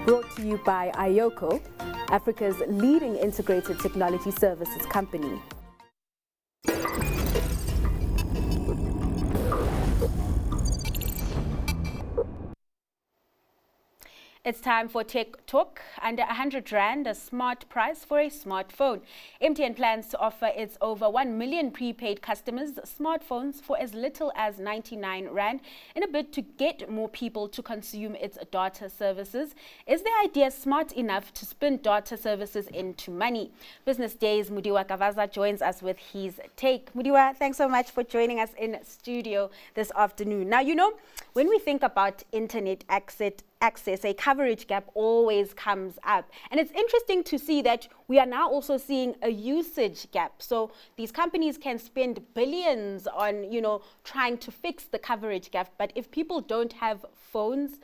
Brought to you by IOCO, Africa's leading integrated technology services company. It's time for Tech Talk. Under 100 Rand, a smart price for a smartphone. MTN plans to offer its over 1 million prepaid customers smartphones for as little as 99 Rand in a bid to get more people to consume its data services. Is the idea smart enough to spin data services into money? Business Day's Mudiwa Gavaza joins us with his take. Mudiwa, thanks so much for joining us in studio this afternoon. Now, you know, when we think about internet access, a coverage gap always comes up. And it's interesting to see that we are now also seeing a usage gap. So these companies can spend billions on, trying to fix the coverage gap. But if people don't have phones,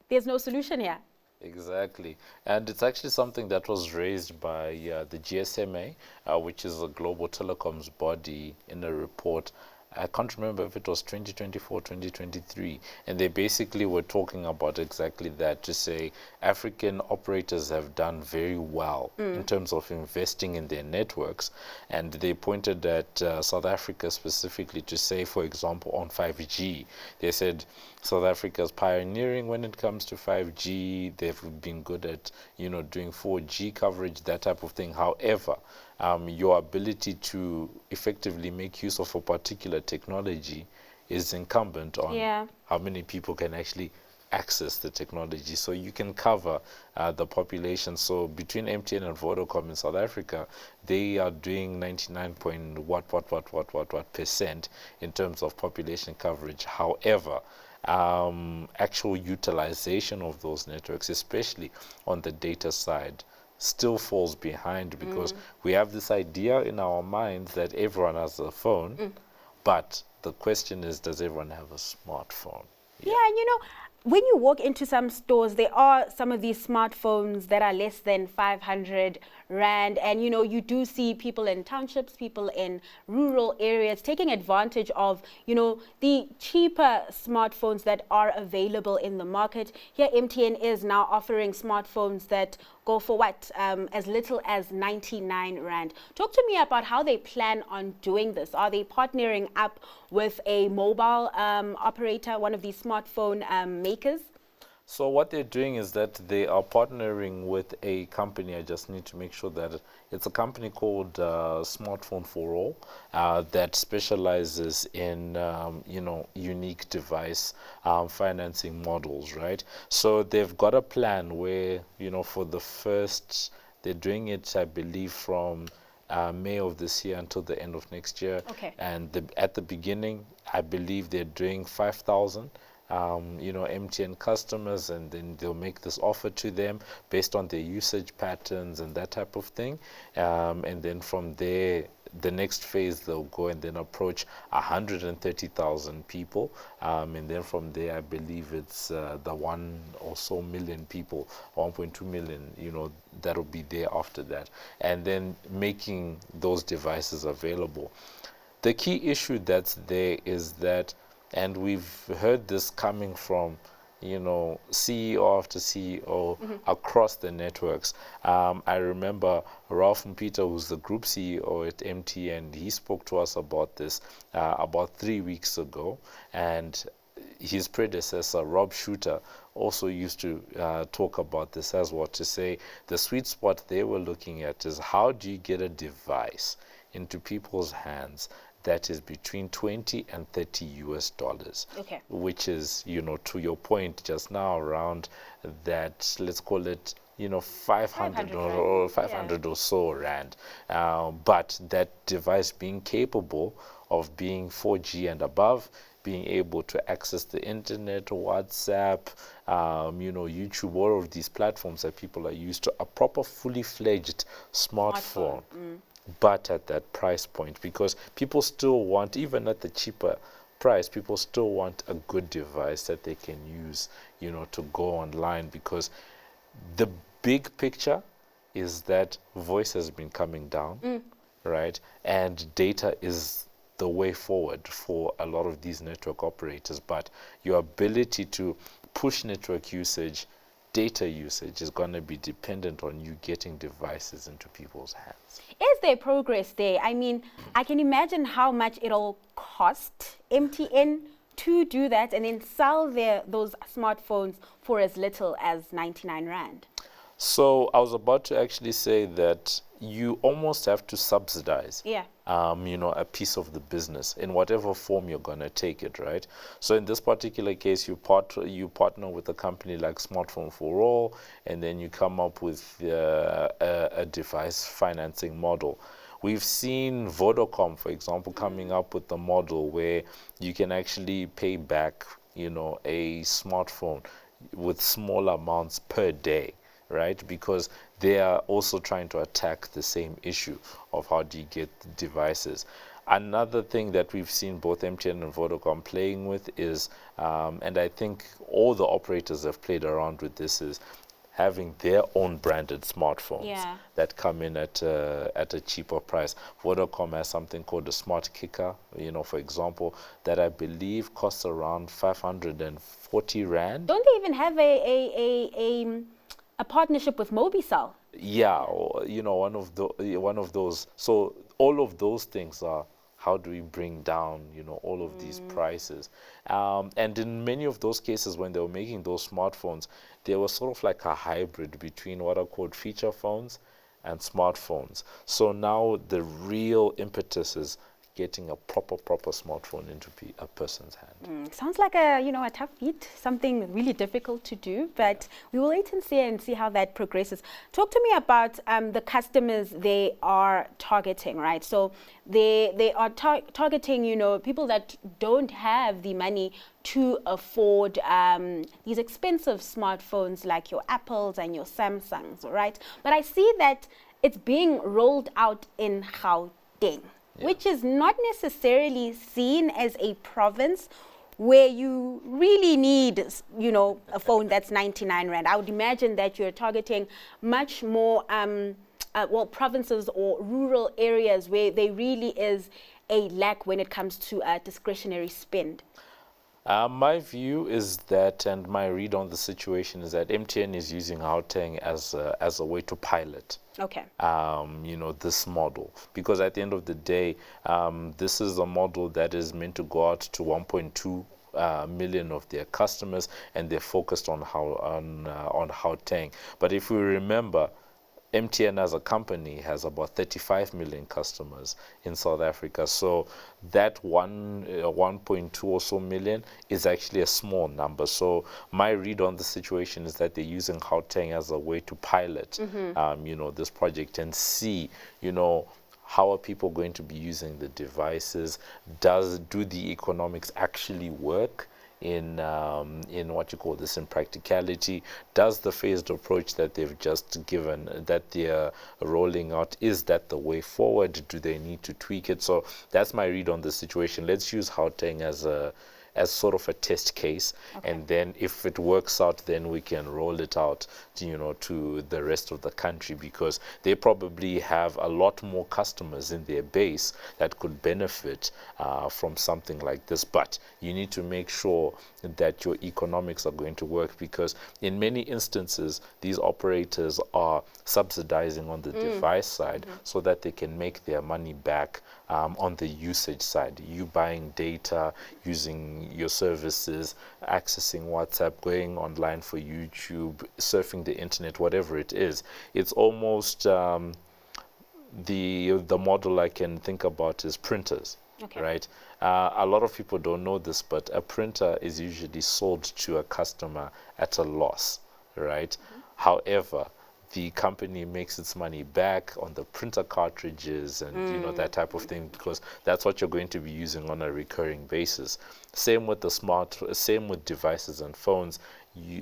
there's no solution here. Exactly. And it's actually something that was raised by the GSMA, which is a global telecoms body, in a report. I can't remember if it was 2024, 2023, and they basically were talking about exactly that, to say African operators have done very well in terms of investing in their networks, and they pointed at South Africa specifically to say, for example, on 5G. They said South Africa is pioneering when it comes to 5G. They've been good at, doing 4G coverage, that type of thing. However, your ability to effectively make use of a particular technology is incumbent on how many people can actually access the technology. So you can cover the population. So between MTN and Vodacom in South Africa, they are doing 99% in terms of population coverage. However, actual utilization of those networks, especially on the data side, still falls behind, because we have this idea in our minds that everyone has a phone, but the question is, does everyone have a smartphone? Yeah, and when you walk into some stores, there are some of these smartphones that are less than 500 Rand. And, you do see people in townships, people in rural areas taking advantage of, the cheaper smartphones that are available in the market. Here, MTN is now offering smartphones that go for as little as 99 Rand. Talk to me about how they plan on doing this. Are they partnering up with a mobile operator, one of these smartphone makers? So what they're doing is that they are partnering with a company. I just need to make sure that it's a company called Smartphone for All that specializes in, unique device financing models, right? So they've got a plan where, for the first, they're doing it, I believe, from May of this year until the end of next year. Okay. And at the beginning, I believe they're doing 5,000. MTN customers, and then they'll make this offer to them based on their usage patterns and that type of thing. And then from there, the next phase, they'll go and then approach 130,000 people. And then from there, I believe it's the 1 or so million people, 1.2 million, that'll be there after that. And then making those devices available. The key issue that's there is that, and we've heard this coming from, CEO after CEO across the networks. I remember Ralph Mpita, who's the group CEO at MTN, he spoke to us about this about 3 weeks ago. And his predecessor, Rob Shooter, also used to talk about this as well, to say the sweet spot they were looking at is, how do you get a device into people's hands that is between 20 and 30 US dollars, which is, to your point just now, around that, let's call it, 500 or so Rand. But that device being capable of being 4G and above, being able to access the internet, WhatsApp, YouTube, all of these platforms that people are used to, a proper fully fledged smartphone. But at that price point, because people still want, even at the cheaper price, people still want a good device that they can use, to go online, because the big picture is that voice has been coming down, right? And data is the way forward for a lot of these network operators. But your ability to push network usage data usage is going to be dependent on you getting devices into people's hands. Is there progress there? I mean, I can imagine how much it'll cost MTN to do that and then sell those smartphones for as little as 99 Rand. So I was about to actually say that you almost have to subsidize, a piece of the business in whatever form you're going to take it, right? So in this particular case, you partner with a company like Smartphone for All, and then you come up with a device financing model. We've seen Vodacom, for example, coming up with a model where you can actually pay back, a smartphone with small amounts per day, right? Because they are also trying to attack the same issue of how do you get the devices. Another thing that we've seen both MTN and Vodacom playing with is, and I think all the operators have played around with this, is having their own branded smartphones that come in at a cheaper price. Vodacom has something called a Smart Kicker, for example, that I believe costs around 540 Rand. Don't they even have a partnership with Mobicel? Yeah, one of those. So all of those things are, how do we bring down, all of these prices? And in many of those cases, when they were making those smartphones, they were sort of like a hybrid between what are called feature phones and smartphones. So now the real impetus is getting a proper smartphone into a person's hand. Sounds like a tough feat, something really difficult to do, but we will wait and see how that progresses. Talk to me about the customers they are targeting, right? So they are targeting, people that don't have the money to afford these expensive smartphones like your Apples and your Samsungs, right? But I see that it's being rolled out in Gauteng, which is not necessarily seen as a province where you really need, a phone that's 99 Rand. I would imagine that you're targeting much more, provinces or rural areas where there really is a lack when it comes to discretionary spend. My view is that, and my read on the situation is that MTN is using Gauteng as a way to pilot. Okay. This model, because at the end of the day, this is a model that is meant to go out to 1.2 million of their customers, and they're focused on Gauteng. But if we remember, MTN as a company has about 35 million customers in South Africa. So that 1.2 or so million is actually a small number. So my read on the situation is that they're using Gauteng as a way to pilot, this project and see, how are people going to be using the devices? Do the economics actually work in what you call this, in practicality? Does the phased approach that they've just given, that they're rolling out, is that the way forward? Do they need to tweak it? So that's my read on the situation. Let's use Gauteng as sort of a test case, and then if it works out, then we can roll it out to the rest of the country, because they probably have a lot more customers in their base that could benefit from something like this. But you need to make sure that your economics are going to work, because in many instances these operators are subsidizing on the device side so that they can make their money back on the usage side. You buying data, using your services, accessing WhatsApp, going online for YouTube, surfing the internet, whatever it is. It's almost the model I can think about is printers, right? A lot of people don't know this, but a printer is usually sold to a customer at a loss, right? However, the company makes its money back on the printer cartridges and that type of thing, because that's what you're going to be using on a recurring basis. Same with devices and phones.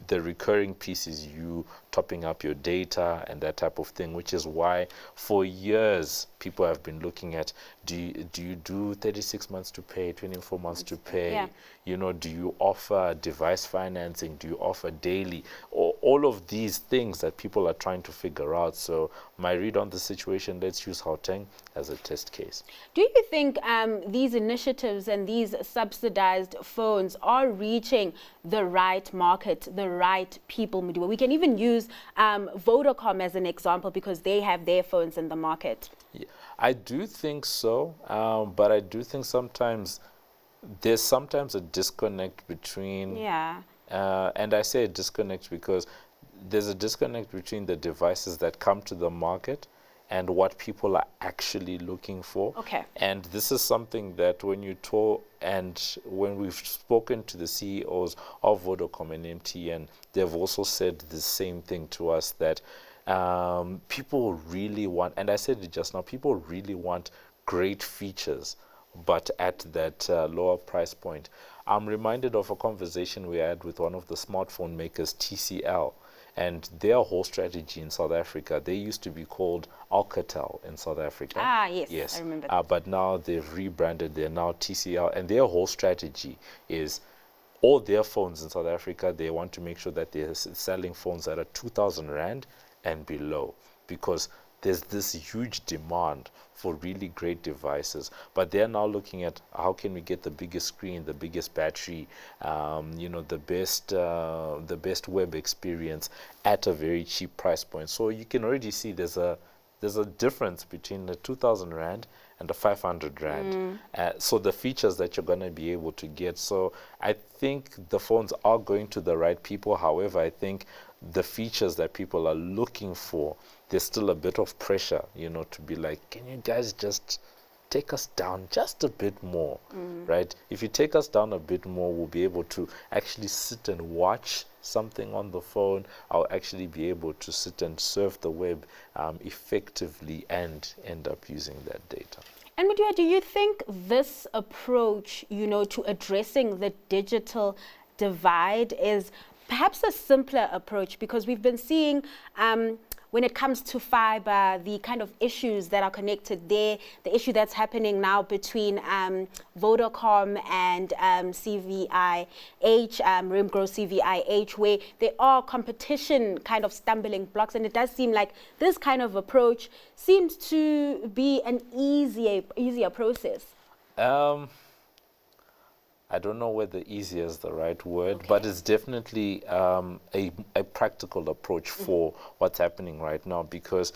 The recurring piece is you topping up your data and that type of thing, which is why for years people have been looking at, do you do 36 months to pay, 24 months to pay? Do you offer device financing? Do you offer daily? All of these things that people are trying to figure out. So my read on the situation, let's use Gauteng as a test case. Do you think these initiatives and these subsidized phones are reaching the right market target the right people, Mudiwa. We can even use Vodacom as an example because they have their phones in the market. Yeah, I do think so, but I do think there's sometimes a disconnect between, and I say a disconnect because there's a disconnect between the devices that come to the market and what people are actually looking for. Okay. And this is something that when you talk and when we've spoken to the CEOs of Vodacom and MTN, they've also said the same thing to us, that people really want, and I said it just now, people really want great features, but at that lower price point. I'm reminded of a conversation we had with one of the smartphone makers, TCL, and their whole strategy in South Africa, they used to be called Alcatel in South Africa. Ah, yes, I remember that. But now they've rebranded, they're now TCL, and their whole strategy is all their phones in South Africa, they want to make sure that they're selling phones that are 2,000 Rand and below, because there's this huge demand for really great devices. But they're now looking at how can we get the biggest screen, the biggest battery, the best web experience at a very cheap price point. So you can already see there's a difference between the 2,000 Rand and the 500 Rand. So the features that you're going to be able to get. So I think the phones are going to the right people. However, I think the features that people are looking for, there's still a bit of pressure, to be like, can you guys just take us down just a bit more, right? If you take us down a bit more, we'll be able to actually sit and watch something on the phone. I'll actually be able to sit and surf the web effectively and end up using that data. And Mudiwa, do you think this approach, to addressing the digital divide is perhaps a simpler approach? Because we've been seeing when it comes to fiber, the kind of issues that are connected there, the issue that's happening now between Vodacom and CVIH, Rimgrow CVIH, where there are competition kind of stumbling blocks. And it does seem like this kind of approach seems to be an easier process. I don't know whether easy is the right word, but it's definitely a practical approach for what's happening right now, because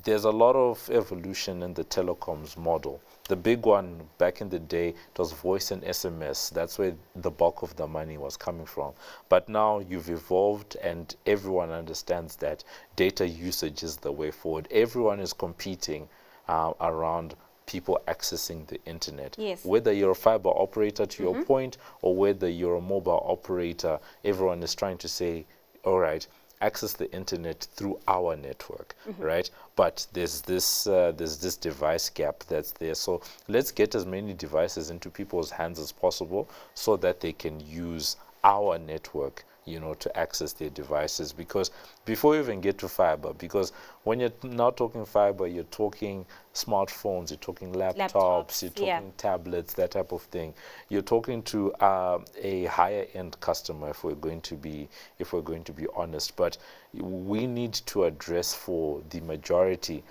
there's a lot of evolution in the telecoms model. The big one back in the day was voice and SMS. That's where the bulk of the money was coming from. But now you've evolved and everyone understands that data usage is the way forward. Everyone is competing around people accessing the internet. Yes. Whether you're a fiber operator, to your point, or whether you're a mobile operator, everyone is trying to say, all right, access the internet through our network, right? But there's this device gap that's there. So let's get as many devices into people's hands as possible so that they can use our network, to access their devices. Because before you even get to fiber, because when you're now talking fiber, you're talking smartphones, you're talking laptops, you're talking tablets, that type of thing. You're talking to a higher end customer, if we're going to be honest. But we need to address for the majority.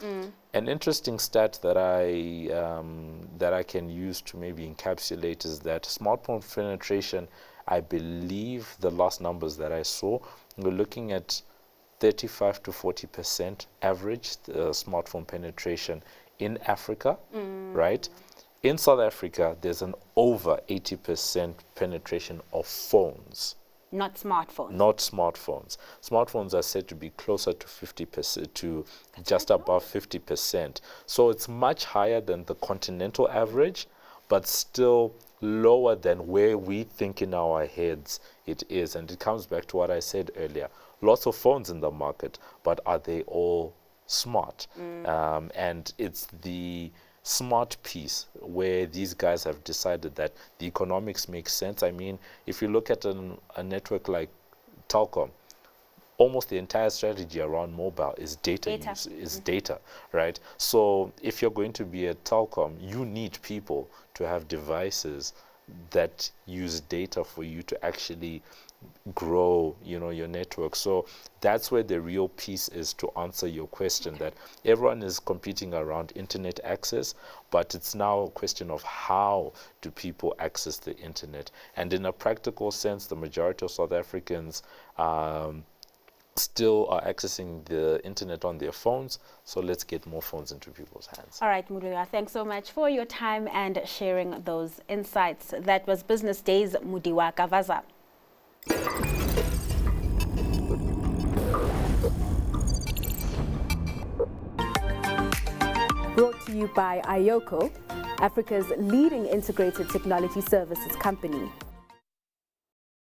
An interesting stat that I can use to maybe encapsulate is that smartphone penetration, I believe the last numbers that I saw, we're looking at 35 to 40% average smartphone penetration in Africa, right? In South Africa, there's an over 80% penetration of phones. Not smartphones. Not smartphones. Smartphones are said to be closer to 50%, to just above 50%. So it's much higher than the continental average, but still lower than where we think in our heads it is. And it comes back to what I said earlier. Lots of phones in the market, but are they all smart? And it's the smart piece where these guys have decided that the economics make sense. I mean, if you look at a network like Telkom, almost the entire strategy around mobile is data. Data, right? So if you're going to be a Telkom, you need people to have devices that use data for you to actually grow, your network. So that's where the real piece is, to answer your question, that everyone is competing around internet access, but it's now a question of how do people access the internet. And in a practical sense, the majority of South Africans still are accessing the internet on their phones. So let's get more phones into people's hands. All right, Mudiwa, thanks so much for your time and sharing those insights. That was Business Day's Mudiwa Gavaza. Brought to you by Ayoko, Africa's leading integrated technology services company.